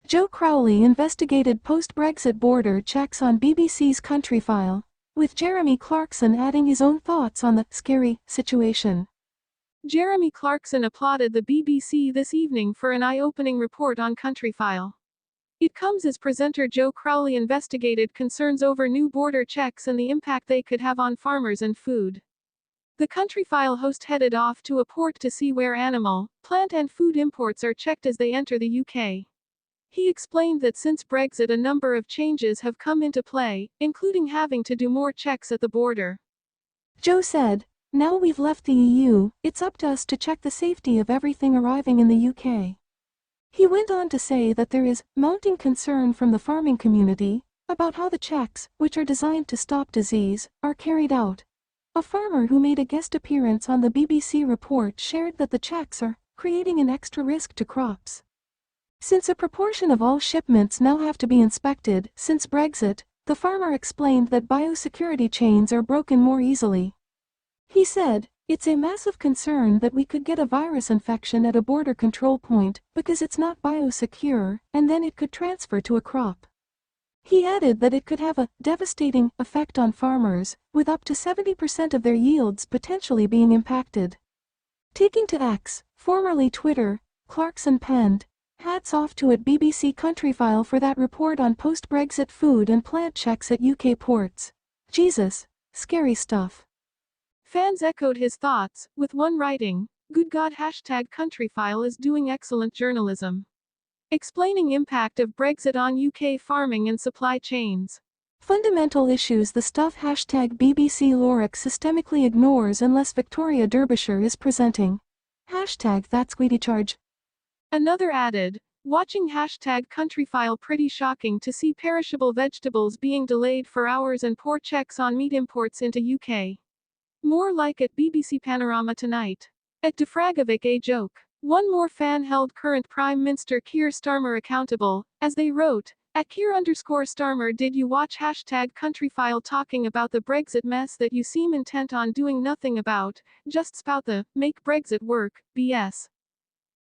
Joe Crowley investigated post-Brexit border checks on BBC's Countryfile, with Jeremy Clarkson adding his own thoughts on the scary situation. Jeremy Clarkson applauded the BBC this evening for an eye-opening report on Countryfile. It comes as presenter Joe Crowley investigated concerns over new border checks and the impact they could have on farmers and food. The Countryfile host headed off to a port to see where animal, plant and food imports are checked as they enter the UK. He explained that since Brexit a number of changes have come into play, including having to do more checks at the border. Joe said, "Now we've left the EU, it's up to us to check the safety of everything arriving in the UK." He went on to say that there is mounting concern from the farming community about how the checks, which are designed to stop disease, are carried out. A farmer who made a guest appearance on the BBC report shared that the checks are creating an extra risk to crops. Since a proportion of all shipments now have to be inspected since Brexit, the farmer explained that biosecurity chains are broken more easily. He said, "It's a massive concern that we could get a virus infection at a border control point because it's not biosecure, and then it could transfer to a crop." He added that it could have a devastating effect on farmers, with up to 70% of their yields potentially being impacted. Taking to X, formerly Twitter, Clarkson penned, "Hats off to at BBC Countryfile for that report on post-Brexit food and plant checks at UK ports. Jesus, scary stuff." Fans echoed his thoughts, with one writing, "Good God, #Countryfile is doing excellent journalism." Explaining impact of Brexit on UK farming and supply chains. Fundamental issues the stuff #BBC Lorik systemically ignores unless Victoria Derbyshire is presenting. #That's Squeedy Charge. Another added, "Watching #Countryfile pretty shocking to see perishable vegetables being delayed for hours and poor checks on meat imports into UK. More like at BBC Panorama tonight. At Defragovic a joke." One more fan held current Prime Minister Keir Starmer accountable, as they wrote, at Keir_Starmer, "Did you watch #Countryfile talking about the Brexit mess that you seem intent on doing nothing about, just spout the make Brexit work BS.